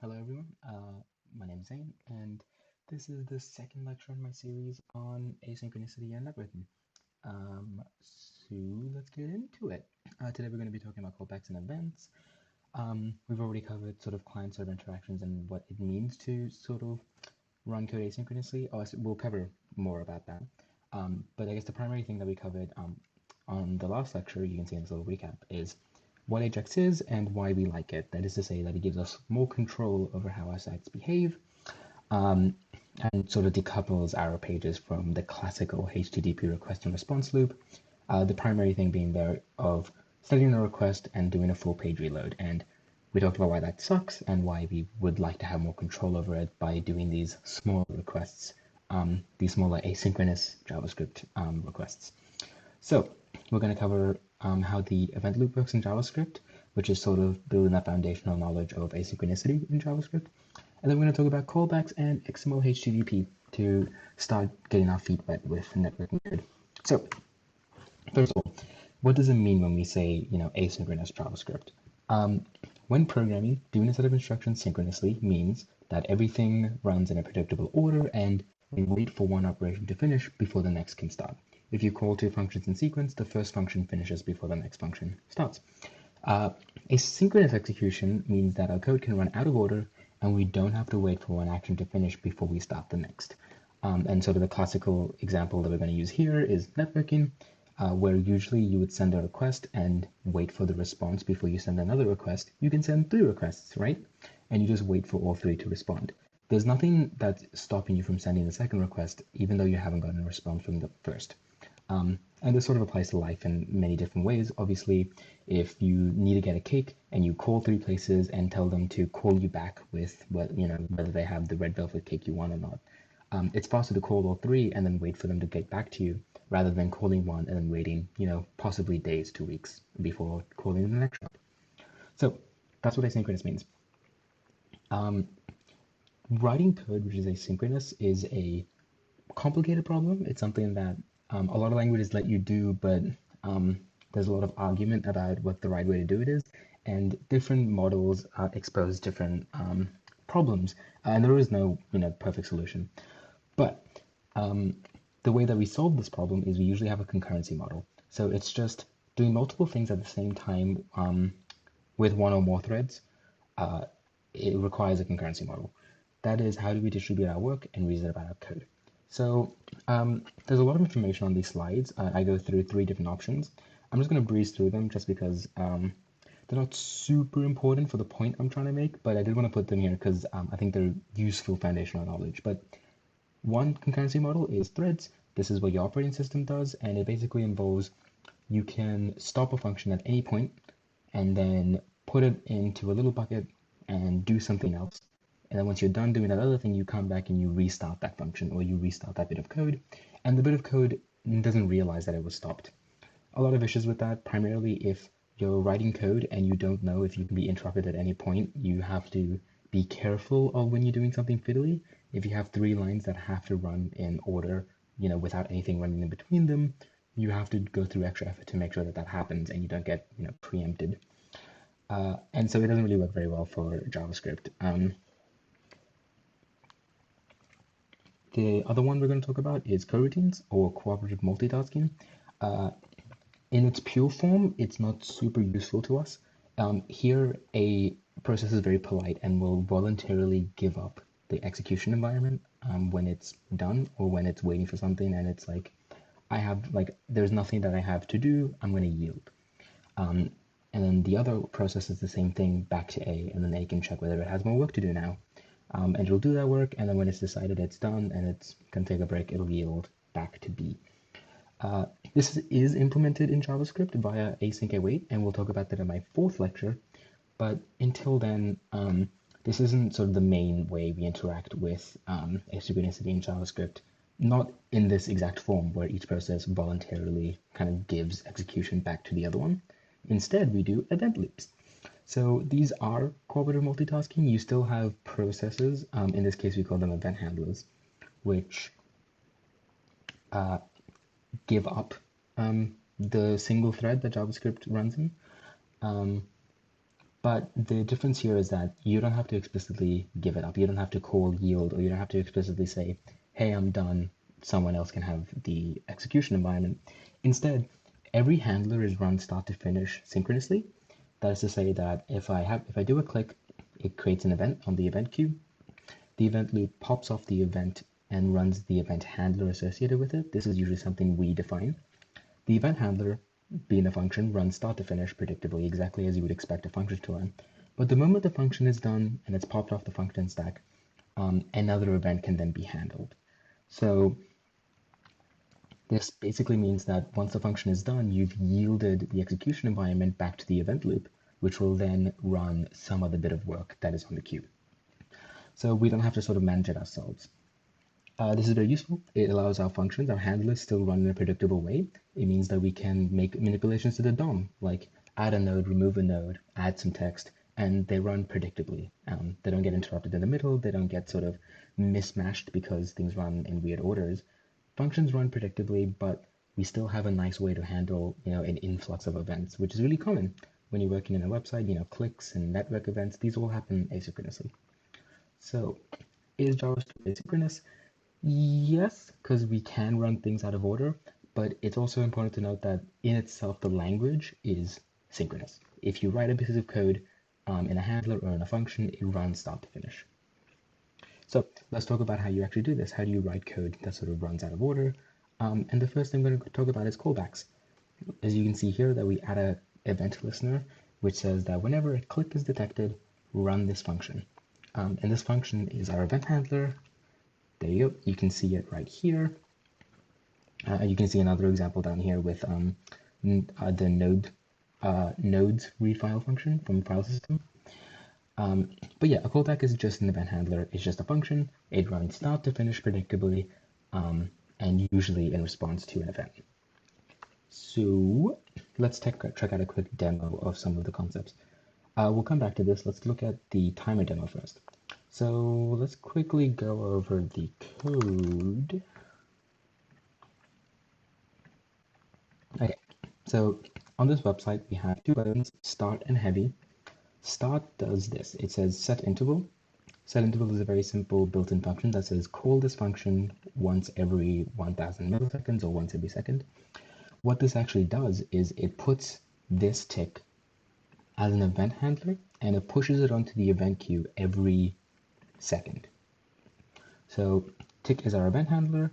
Hello everyone, my name is Zane, and this is the second lecture in my series on asynchronicity and networking. So let's get into it. Today we're going to be talking about callbacks and events. We've already covered sort of client-server interactions and what it means to sort of run code asynchronously. We'll cover more about that. But I guess the primary thing that we covered on the last lecture, you can see in this little recap, is what Ajax is and why we like it. That is to say that it gives us more control over how our sites behave, and sort of decouples our pages from the classical HTTP request and response loop. The primary thing being there of sending a request and doing a full page reload. And we talked about why that sucks and why we would like to have more control over it by doing these smaller requests, these smaller asynchronous JavaScript requests. So we're going to cover how the event loop works in JavaScript, which is sort of building that foundational knowledge of asynchronicity in JavaScript. And then we're going to talk about callbacks and XMLHTTP to start getting our feet wet with networking code. So first of all, what does it mean when we say, asynchronous JavaScript? When programming, doing a set of instructions synchronously means that everything runs in a predictable order and we wait for one operation to finish before the next can start. If you call two functions in sequence, the first function finishes before the next function starts. Asynchronous execution means that our code can run out of order and we don't have to wait for one action to finish before we start the next. And sort of the classical example that we're going to use here is networking, where usually you would send a request and wait for the response before you send another request. You can send 3 requests, right? And you just wait for all 3 to respond. There's nothing that's stopping you from sending the second request, even though you haven't gotten a response from the first. And this sort of applies to life in many different ways. Obviously, if you need to get a cake and you call 3 places and tell them to call you back with whether they have the red velvet cake you want or not, it's faster to call all 3 and then wait for them to get back to you rather than calling one and then waiting, possibly days, 2 weeks before calling the next shop. So that's what asynchronous means. Writing code which is asynchronous is a complicated problem. It's something that a lot of languages let you do, but there's a lot of argument about what the right way to do it is, and different models expose different problems, and there is no perfect solution. But the way that we solve this problem is we usually have a concurrency model. So it's just doing multiple things at the same time with one or more threads. It requires a concurrency model. That is, how do we distribute our work and reason about our code? So there's a lot of information on these slides. I go through 3 different options. I'm just going to breeze through them just because they're not super important for the point I'm trying to make, but I did want to put them here because I think they're useful foundational knowledge. But one concurrency model is threads. This is what your operating system does, and it basically involves you can stop a function at any point and then put it into a little bucket and do something else. And then once you're done doing that other thing, you come back and you restart that function or you restart that bit of code. And the bit of code doesn't realize that it was stopped. A lot of issues with that, primarily if you're writing code and you don't know if you can be interrupted at any point, you have to be careful of when you're doing something fiddly. If you have 3 lines that have to run in order, without anything running in between them, you have to go through extra effort to make sure that that happens and you don't get, preempted. And so it doesn't really work very well for JavaScript. The other one we're going to talk about is coroutines or cooperative multitasking. In its pure form, it's not super useful to us. Here, a process is very polite and will voluntarily give up the execution environment when it's done or when it's waiting for something and it's like, there's nothing that I have to do, I'm going to yield. And then the other process is the same thing back to A, and then A can check whether it has more work to do now. And it'll do that work, and then when it's decided it's done and it's can take a break, it'll yield back to B. This is implemented in JavaScript via async await, and we'll talk about that in my 4th lecture. But until then, this isn't sort of the main way we interact with asynchronicity in JavaScript, not in this exact form where each process voluntarily kind of gives execution back to the other one. Instead, we do event loops. So these are cooperative multitasking. You still have processes. In this case, we call them event handlers, which give up the single thread that JavaScript runs in. But the difference here is that you don't have to explicitly give it up. You don't have to call yield, or you don't have to explicitly say, hey, I'm done. Someone else can have the execution environment. Instead, every handler is run start to finish synchronously. That is to say that if I do a click, it creates an event on the event queue. The event loop pops off the event and runs the event handler associated with it. This is usually something we define. The event handler, being a function, runs start to finish predictably, exactly as you would expect a function to run. But the moment the function is done and it's popped off the function stack, another event can then be handled. So this basically means that once the function is done, you've yielded the execution environment back to the event loop, which will then run some other bit of work that is on the queue. So we don't have to sort of manage it ourselves. This is very useful. It allows our functions, our handlers, still run in a predictable way. It means that we can make manipulations to the DOM, like add a node, remove a node, add some text, and they run predictably. They don't get interrupted in the middle. They don't get sort of mismatched because things run in weird orders. Functions run predictably, but we still have a nice way to handle, an influx of events, which is really common when you're working in a website. Clicks and network events, these all happen asynchronously. So, is JavaScript asynchronous? Yes, because we can run things out of order, but it's also important to note that in itself, the language is synchronous. If you write a piece of code in a handler or in a function, it runs start to finish. So let's talk about how you actually do this. How do you write code that sort of runs out of order? And the first thing I'm going to talk about is callbacks. As you can see here, that we add an event listener, which says that whenever a click is detected, run this function. And this function is our event handler. There you go. You can see it right here. You can see another example down here with the nodes read file function from file system. But yeah, a callback is just an event handler. It's just a function. It runs start to finish predictably, and usually in response to an event. So let's check out a quick demo of some of the concepts. We'll come back to this. Let's look at the timer demo first. So let's quickly go over the code. Okay, so on this website, we have two buttons, start and heavy. Start does this. It says set interval. Set interval is a very simple built-in function that says call this function once every 1000 milliseconds or once every second. What this actually does is it puts this tick as an event handler and it pushes it onto the event queue every second. So tick is our event handler,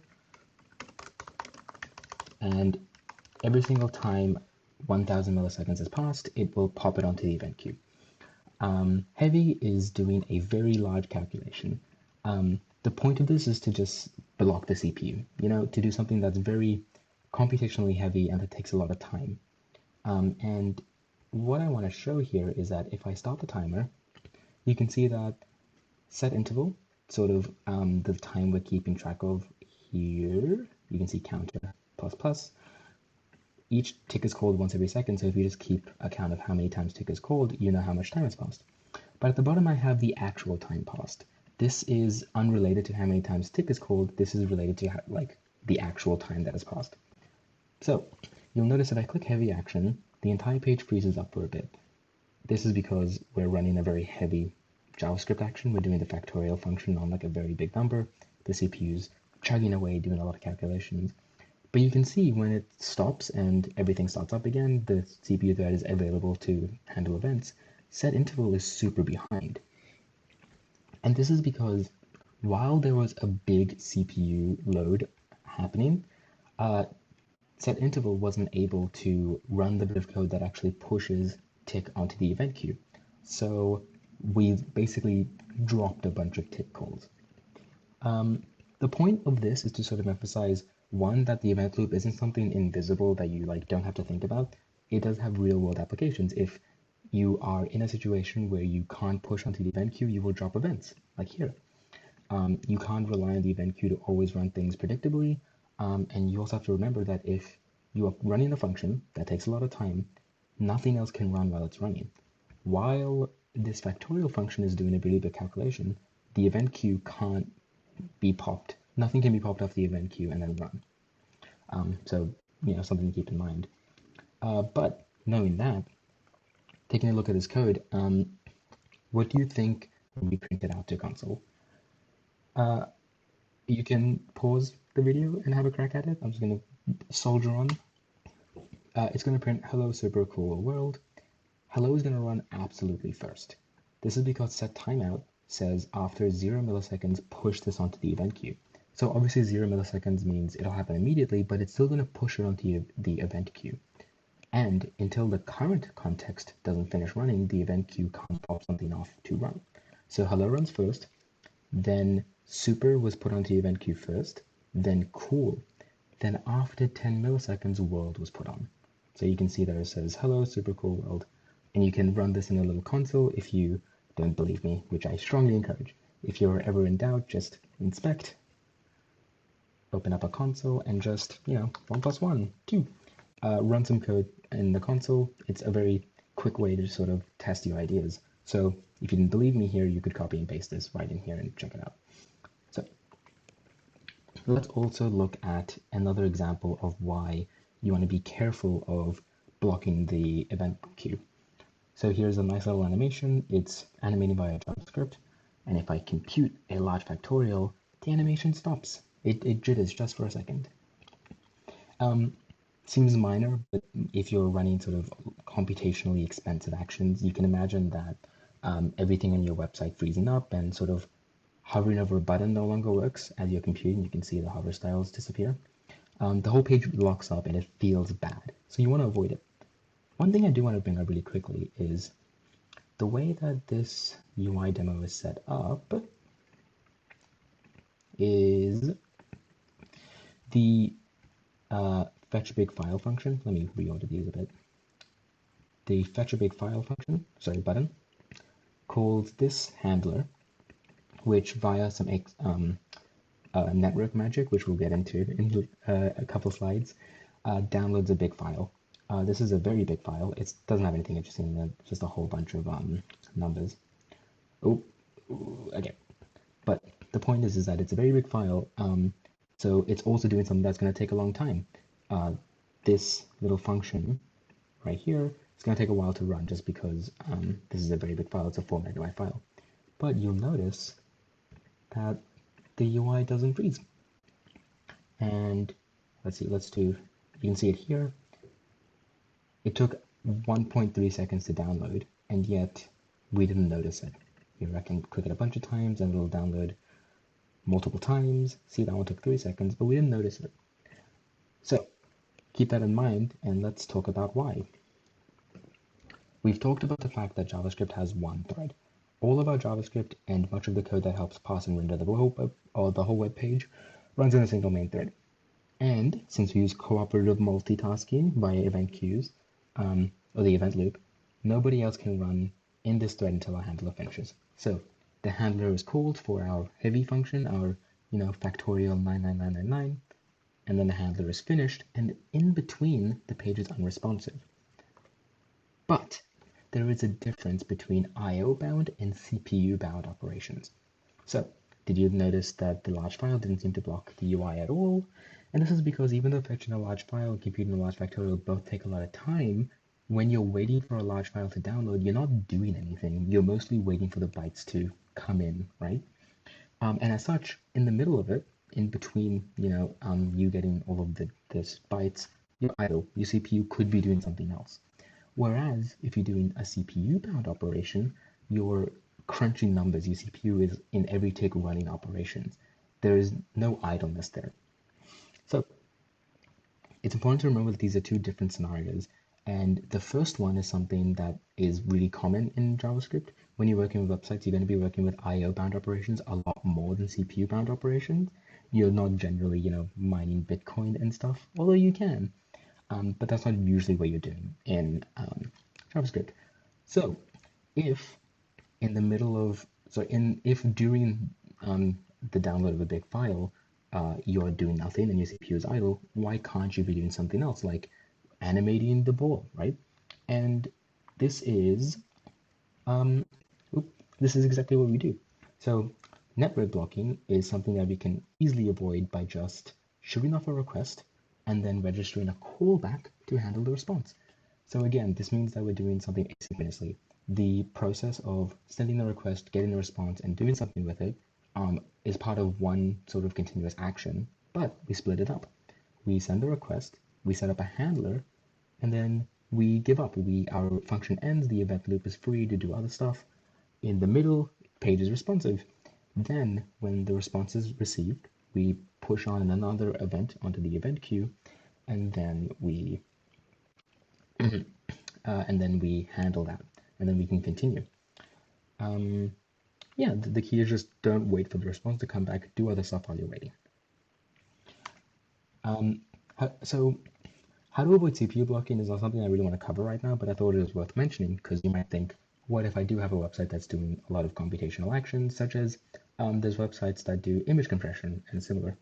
and every single time 1000 milliseconds has passed, it will pop it onto the event queue. Heavy is doing a very large calculation. The point of this is to just block the CPU, to do something that's very computationally heavy and that takes a lot of time. And what I want to show here is that if I start the timer, you can see that set interval, sort of the time we're keeping track of here, you can see counter plus plus. Each tick is called once every second, so if you just keep a count of how many times tick is called, you know how much time has passed. But at the bottom, I have the actual time passed. This is unrelated to how many times tick is called. This is related to the actual time that has passed. So you'll notice if I click heavy action, the entire page freezes up for a bit. This is because we're running a very heavy JavaScript action. We're doing the factorial function on a very big number. The CPU's chugging away, doing a lot of calculations. But you can see when it stops and everything starts up again, the CPU thread is available to handle events. Set interval is super behind. And this is because while there was a big CPU load happening, set interval wasn't able to run the bit of code that actually pushes tick onto the event queue. So we basically dropped a bunch of tick calls. The point of this is to sort of emphasize, one, that the event loop isn't something invisible that you don't have to think about. It does have real world applications. If you are in a situation where you can't push onto the event queue, you will drop events, like here. You can't rely on the event queue to always run things predictably. And you also have to remember that if you are running a function that takes a lot of time, nothing else can run while it's running. While this factorial function is doing a really big calculation, the event queue can't be popped. Nothing can be popped off the event queue and then run. So, something to keep in mind. But knowing that, taking a look at this code, what do you think will be printed out to console? You can pause the video and have a crack at it. I'm just going to soldier on. It's going to print hello super cool world. Hello is going to run absolutely first. This is because set timeout says after 0 milliseconds push this onto the event queue. So obviously 0 milliseconds means it'll happen immediately, but it's still going to push it onto the event queue. And until the current context doesn't finish running, the event queue can't pop something off to run. So hello runs first, then super was put onto the event queue first, then cool, then after 10 milliseconds world was put on. So you can see there it says hello super cool world, and you can run this in a little console if you don't believe me, which I strongly encourage. If you're ever in doubt, just inspect, open up a console, and just, 1 + 1, 2. Run some code in the console. It's a very quick way to sort of test your ideas. So if you didn't believe me here, you could copy and paste this right in here and check it out. So let's also look at another example of why you want to be careful of blocking the event queue. So here's a nice little animation. It's animating via JavaScript. And if I compute a large factorial, the animation stops. It jitters just for a second. Seems minor, but if you're running sort of computationally expensive actions, you can imagine that everything on your website freezing up and sort of hovering over a button no longer works as you're computing. You can see the hover styles disappear. The whole page locks up and it feels bad. So you want to avoid it. One thing I do want to bring up really quickly is the way that this UI demo is set up is the fetch a big file function. Let me reorder these a bit. The fetch a big file function, button, calls this handler, which via some network magic, which we'll get into in a couple slides, downloads a big file. This is a very big file. It doesn't have anything interesting in it, just a whole bunch of numbers. Okay. But the point is that it's a very big file, so it's also doing something that's going to take a long time. This little function right here is going to take a while to run just because this is a very big file. It's a 4 megabyte file. But you'll notice that the UI doesn't freeze. And let's see, you can see it here. It took 1.3 seconds to download, and yet we didn't notice it. Here I can click it a bunch of times and it'll download multiple times. See, that one took 3 seconds, but we didn't notice it. So keep that in mind, and let's talk about why. We've talked about the fact that JavaScript has one thread. All of our JavaScript and much of the code that helps parse and render the whole web page runs in a single main thread. And since we use cooperative multitasking via event queues, or the event loop, nobody else can run in this thread until our handler finishes. So the handler is called for our heavy function, our factorial 99999, and then the handler is finished, and in between the page is unresponsive. But there is a difference between IO bound and CPU bound operations. So did you notice that the large file didn't seem to block the UI at all? And this is because even though fetching a large file and computing a large factorial both take a lot of time, when you're waiting for a large file to download, you're not doing anything. You're mostly waiting for the bytes to come in, right? And as such, in the middle of it, in between, you getting all of this bytes, you're idle. Your CPU could be doing something else. Whereas if you're doing a CPU-bound operation, you're crunching numbers. Your CPU is in every tick running operations. There is no idleness there. So it's important to remember that these are two different scenarios. And the first one is something that is really common in JavaScript. When you're working with websites, you're going to be working with IO-bound operations a lot more than CPU-bound operations. You're not generally, mining Bitcoin and stuff, although you can. But that's not usually what you're doing in JavaScript. So if in the middle of, if during the download of a big file, you're doing nothing and your CPU is idle, why can't you be doing something else like animating the ball, right? And this is exactly what we do. So network blocking is something that we can easily avoid by just shooting off a request and then registering a callback to handle the response. So again, this means that we're doing something asynchronously. The process of sending a request, getting a response, and doing something with it is part of one sort of continuous action, but we split it up. We send the request, we set up a handler, and then we give up. Our function ends, the event loop is free to do other stuff. In the middle, page is responsive. Then, when the response is received, we push on another event onto the event queue, and then we handle that, and then we can continue. Yeah, the key is just don't wait for the response to come back. Do other stuff while you're waiting. So how to avoid CPU blocking is not something I really want to cover right now, but I thought it was worth mentioning because you might think, what if I do have a website that's doing a lot of computational actions, such as there's websites that do image compression and similar.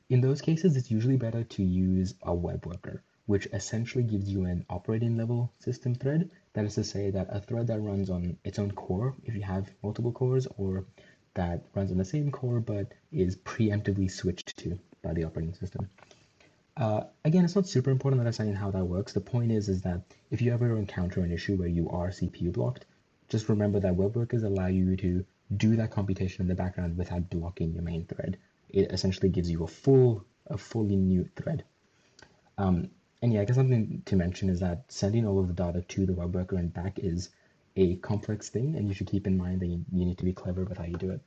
In those cases, it's usually better to use a web worker, which essentially gives you an operating level system thread. That is to say that a thread that runs on its own core, if you have multiple cores, or that runs on the same core but is preemptively switched to by the operating system. Again, it's not super important that I say how that works. The point is that if you ever encounter an issue where you are CPU blocked, just remember that web workers allow you to do that computation in the background without blocking your main thread. It essentially gives you a fully new thread. And yeah, I guess something to mention is that sending all of the data to the web worker and back is a complex thing, and you should keep in mind that you need to be clever with how you do it.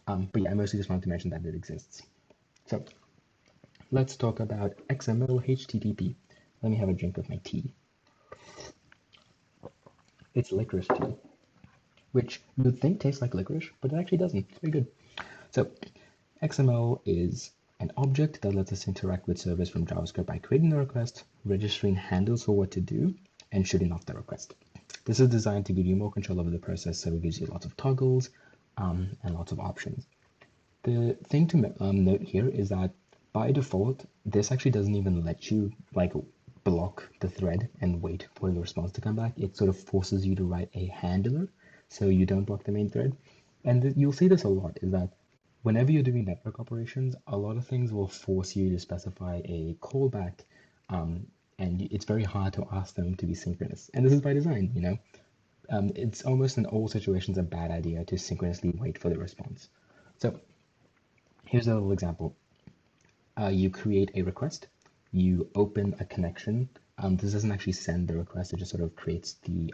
But yeah, I mostly just wanted to mention that it exists. So let's talk about XMLHTTP. Let me have a drink of my tea. It's licorice tea, which you'd think tastes like licorice, but it actually doesn't. It's very good. So XML is an object that lets us interact with servers from JavaScript by creating a request, registering handles for what to do, and shooting off the request. This is designed to give you more control over the process, so it gives you lots of toggles and lots of options. The thing to note here is that by default, this actually doesn't even let you block the thread and wait for the response to come back. It sort of forces you to write a handler so you don't block the main thread. And you'll see this a lot, is that whenever you're doing network operations, a lot of things will force you to specify a callback, and it's very hard to ask them to be synchronous. And this is by design, you know. It's almost in all situations a bad idea to synchronously wait for the response. So here's a little example. You create a request, you open a connection. This doesn't actually send the request, it just sort of creates the,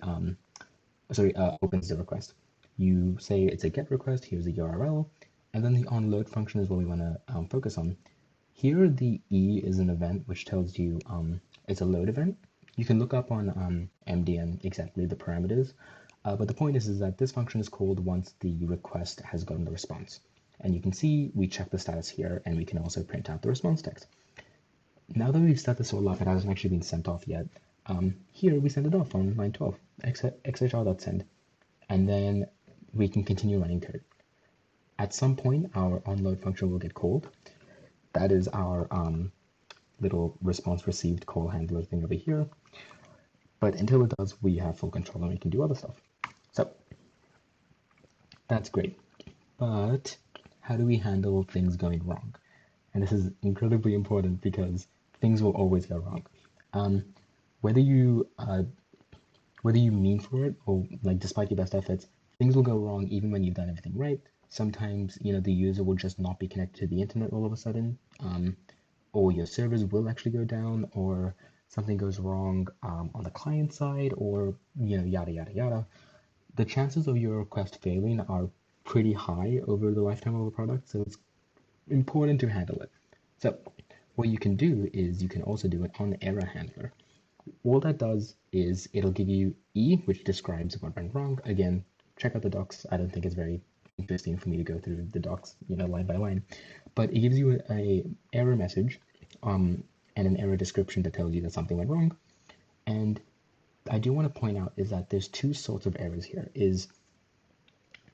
opens the request. You say it's a GET request, here's the URL, and then the onload function is what we want to focus on. Here, the E is an event which tells you it's a load event. You can look up on MDN exactly the parameters, but the point is that this function is called once the request has gotten the response. And you can see we check the status here, and we can also print out the response text. Now that we've set this all up, it hasn't actually been sent off yet. Here we send it off on line 12, xhr.send, and then we can continue running code. At some point, our onload function will get called. That is our little response received call handler thing over here. But until it does, we have full control and we can do other stuff. So that's great. But how do we handle things going wrong? And this is incredibly important because things will always go wrong. Whether you mean for it or despite your best efforts, things will go wrong even when you've done everything right. Sometimes, the user will just not be connected to the internet all of a sudden, or your servers will actually go down, or something goes wrong on the client side, or yada yada yada. The chances of your request failing are pretty high over the lifetime of a product, so it's important to handle it. So what you can do is you can also do an on-error handler. All that does is it'll give you E, which describes what went wrong. Again, check out the docs. I don't think it's very interesting for me to go through the docs, line by line, but it gives you a error message and an error description that tells you that something went wrong. And I do want to point out is that there's two sorts of errors here. Is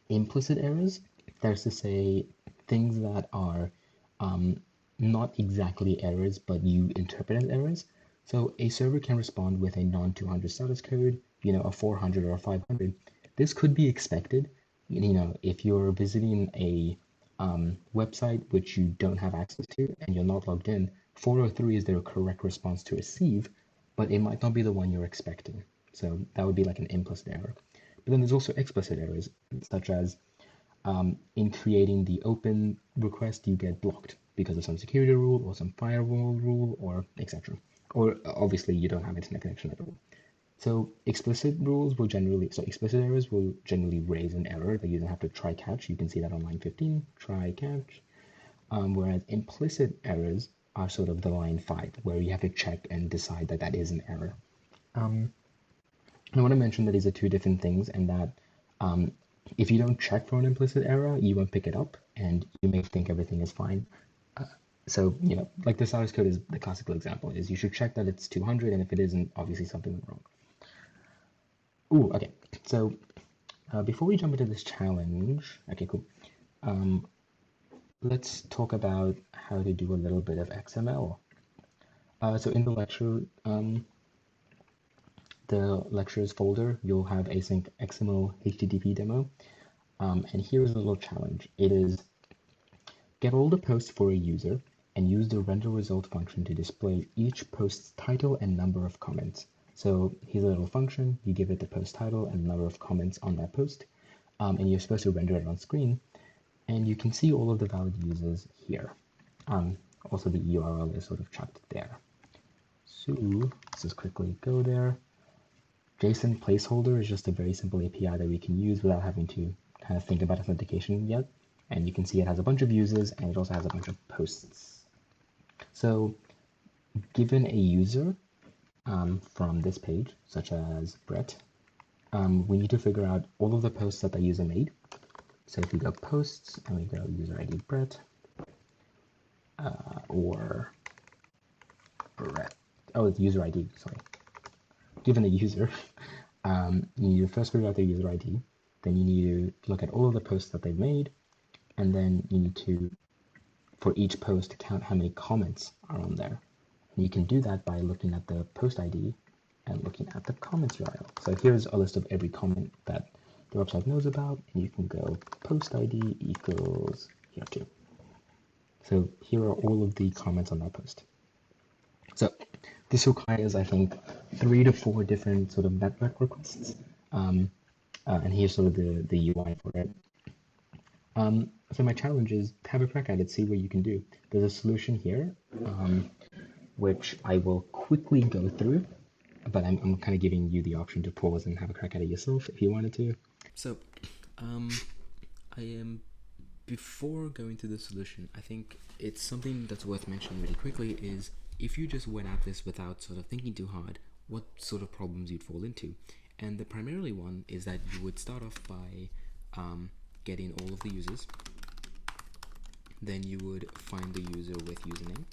implicit errors, that is to say things that are not exactly errors, but you interpret as errors. So a server can respond with a non-200 status code, a 400 or a 500. This could be expected, if you're visiting a website which you don't have access to and you're not logged in. 403 is the correct response to receive, but it might not be the one you're expecting. So that would be like an implicit error. But then there's also explicit errors, such as in creating the open request, you get blocked because of some security rule or some firewall rule or etc. Or obviously you don't have internet connection at all. So explicit errors will generally raise an error that you don't have to try catch. You can see that on line 15, try catch. Whereas implicit errors are sort of the line 5, where you have to check and decide that that is an error. I want to mention that these are two different things, and that if you don't check for an implicit error, you won't pick it up, and you may think everything is fine. So, like the source code is the classical example, is you should check that it's 200, and if it isn't, obviously something went wrong. Ooh, okay. So before we jump into this challenge, okay, cool. Let's talk about how to do a little bit of XML. So in the lecture, the lectures folder, you'll have async XMLHTTP demo. And here's a little challenge. It is get all the posts for a user and use the render result function to display each post's title and number of comments. So here's a little function. You give it the post title and number of comments on that post, and you're supposed to render it on screen. And you can see all of the valid users here. Also, the URL is sort of chucked there. So let's just quickly go there. JSON placeholder is just a very simple API that we can use without having to kind of think about authentication yet. And you can see it has a bunch of users and it also has a bunch of posts. So given a user from this page, such as Brett, we need to figure out all of the posts that the user made. So if we go posts and we go user ID Brett, or Brett, oh, it's user ID, sorry. Given the user, you need to first figure out their user ID, then you need to look at all of the posts that they've made, and then you need to, for each post, count how many comments are on there. And you can do that by looking at the post ID and looking at the comments URL. So here's a list of every comment that the website knows about, and you can go post ID equals here too. So here are all of the comments on that post. So this requires, I think, 3 to 4 different sort of network requests. And here's sort of the UI for it. So my challenge is have a crack at it, see what you can do. There's a solution here, which I will quickly go through, but I'm kind of giving you the option to pause and have a crack at it yourself if you wanted to. So, before going to the solution, I think it's something that's worth mentioning really quickly is if you just went at this without sort of thinking too hard, what sort of problems you'd fall into. And the primarily one is that you would start off by getting all of the users. Then you would find the user with username.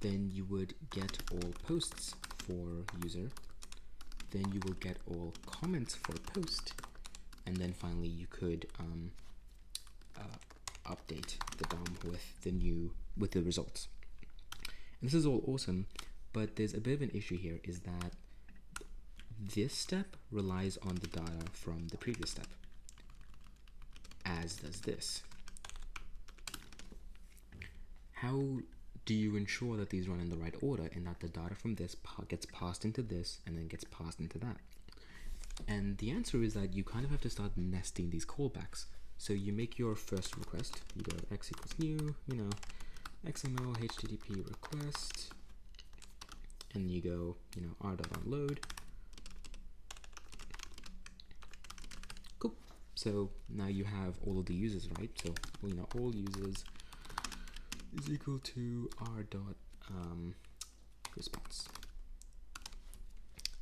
Then you would get all posts for user. Then you will get all comments for post. And then finally you could update the DOM with the results. And this is all awesome, but there's a bit of an issue here, is that this step relies on the data from the previous step, as does this. How do you ensure that these run in the right order and that the data from this gets passed into this and then gets passed into that? And the answer is that you kind of have to start nesting these callbacks. So you make your first request, you go x equals new, XMLHTTP request, and you go, r.onload. Cool. So now you have all of the users, right? So, all users is equal to r.response.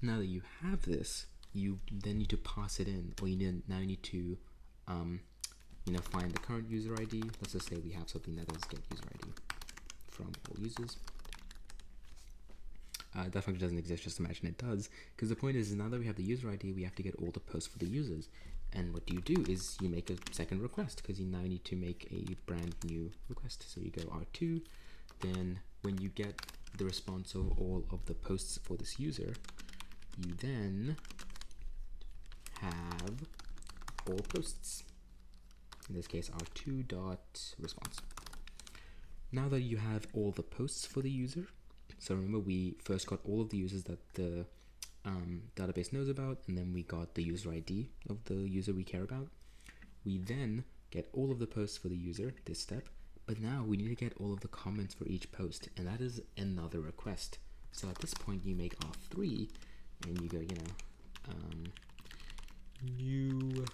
Now that you have this, you then need to pass it in, or now need to find the current user ID. Let's just say we have something that does get user ID from all users. That function doesn't exist, just imagine it does, because the point is now that we have the user ID, we have to get all the posts for the users. And what you do is you make a second request, because you now need to make a brand new request. So you go R2, then when you get the response of all of the posts for this user, you then have all posts. In this case, R2.response. Now that you have all the posts for the user, So remember, we first got all of the users that the database knows about, and then we got the user ID of the user we care about. We then get all of the posts for the user, this step, but now we need to get all of the comments for each post, and that is another request. So at this point, you make R3, and you go, new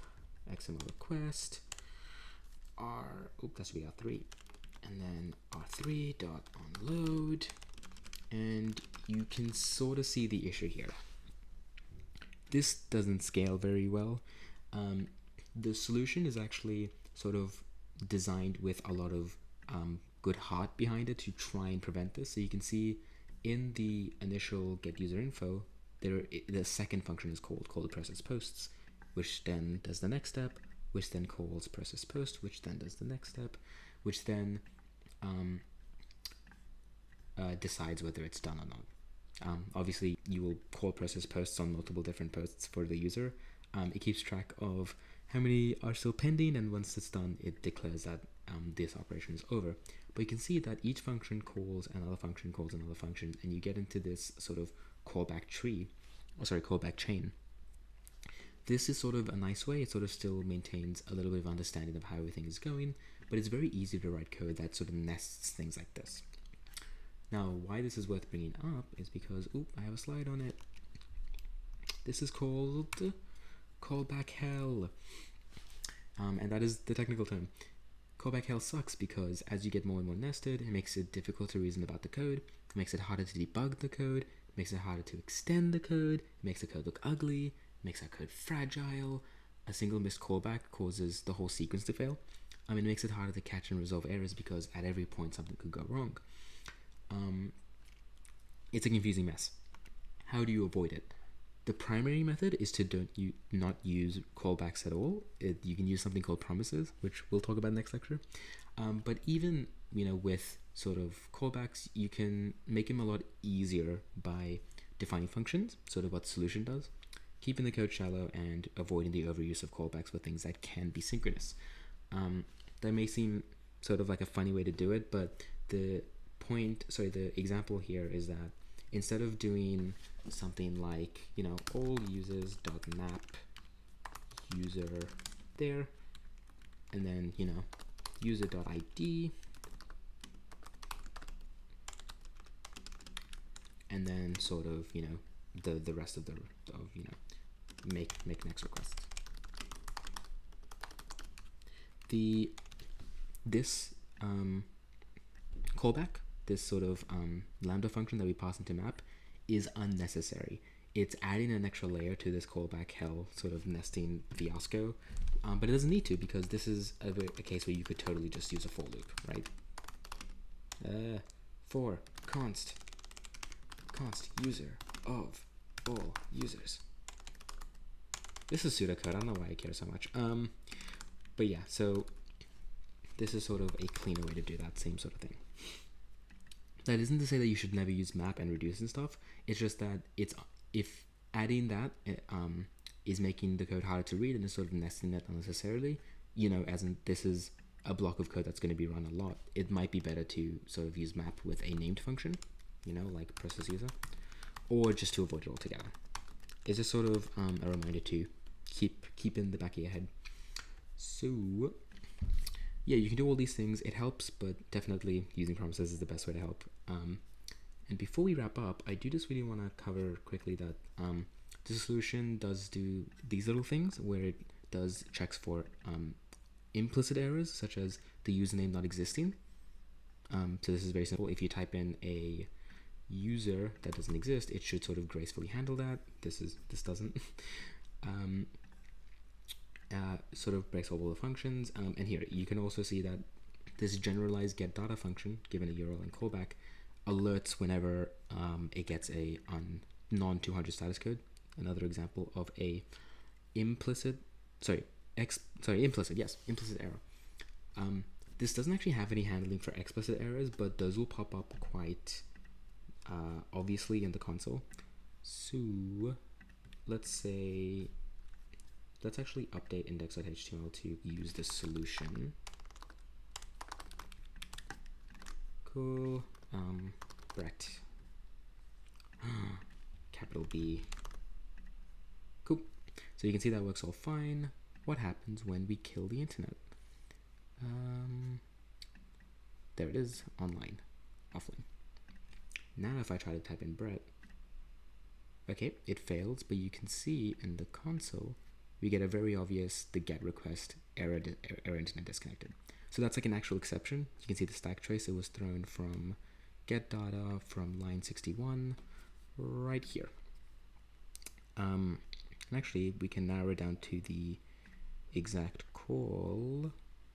XML request, that should be R3, and then R3.onload, and you can sort of see the issue here. This doesn't scale very well. The solution is actually sort of designed with a lot of good heart behind it to try and prevent this. So you can see in the initial get user info, the second function is called process posts, which then does the next step, which then calls process post, which then does the next step, which then decides whether it's done or not. Obviously, you will call process posts on multiple different posts for the user. It keeps track of how many are still pending, and once it's done, it declares that this operation is over. But you can see that each function calls another function, calls another function, and you get into this sort of callback chain. This is sort of a nice way. It sort of still maintains a little bit of understanding of how everything is going, but it's very easy to write code that sort of nests things like this. Now, why this is worth bringing up is because, I have a slide on it. This is called callback hell. And that is the technical term. Callback hell sucks because as you get more and more nested, it makes it difficult to reason about the code. It makes it harder to debug the code. It makes it harder to extend the code. It makes the code look ugly. It makes our code fragile. A single missed callback causes the whole sequence to fail. It makes it harder to catch and resolve errors because at every point something could go wrong. It's a confusing mess. How do you avoid it? The primary method is to not use callbacks at all. You can use something called promises, which we'll talk about next lecture. But even with sort of callbacks, you can make them a lot easier by defining functions, sort of what the solution does, keeping the code shallow, and avoiding the overuse of callbacks for things that can be synchronous. That may seem sort of like a funny way to do it, but the example here is that instead of doing something like, all users.map user there, and then, user.id, and then sort of, the rest of make next requests. This callback, this sort of lambda function that we pass into map, is unnecessary. It's adding an extra layer to this callback hell sort of nesting fiasco, but it doesn't need to, because this is a case where you could totally just use a for loop, right? For const user of all users. This is pseudocode. I don't know why I care so much. But yeah, so this is sort of a cleaner way to do that same sort of thing. That isn't to say that you should never use map and reduce and stuff. It's just that if adding that is making the code harder to read and is sort of nesting it unnecessarily, as in this is a block of code that's going to be run a lot, it might be better to sort of use map with a named function, like process user, or just to avoid it altogether. It's just sort of a reminder to keep in the back of your head. So yeah, you can do all these things. It helps, but definitely using promises is the best way to help. And before we wrap up, I do just really want to cover quickly that the solution does do these little things where it does checks for implicit errors, such as the username not existing. So this is very simple. If you type in a user that doesn't exist, it should sort of gracefully handle that. This doesn't. Sort of breaks all the functions, and here you can also see that this generalized get data function, given a URL and callback, alerts whenever it gets a non-200 status code. Another example of a implicit error. This doesn't actually have any handling for explicit errors, but those will pop up quite obviously in the console. So let's actually update index.html to use the solution. Cool. Brett. Capital B. Cool. So you can see that works all fine. What happens when we kill the internet? There it is, online, offline. Now if I try to type in Brett, okay, it fails, but you can see in the console, we get a very obvious, the GET request error internet disconnected. So that's like an actual exception. You can see the stack tracer was thrown from get data from line 61 right here. And actually, we can narrow it down to the exact call.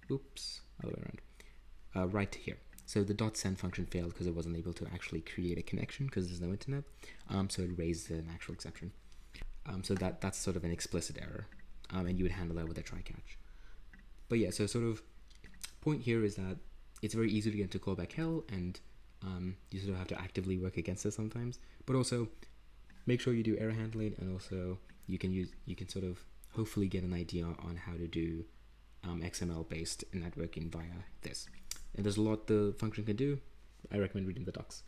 Oops, other way around. Right here. So the .send function failed because it wasn't able to actually create a connection because there's no internet. So it raised an actual exception. So that's sort of an explicit error, and you would handle that with a try catch. But yeah, so sort of point here is that it's very easy to get into callback hell, and you sort of have to actively work against it sometimes. But also make sure you do error handling, and also you can sort of hopefully get an idea on how to do XML based networking via this. And there's a lot the function can do. I recommend reading the docs.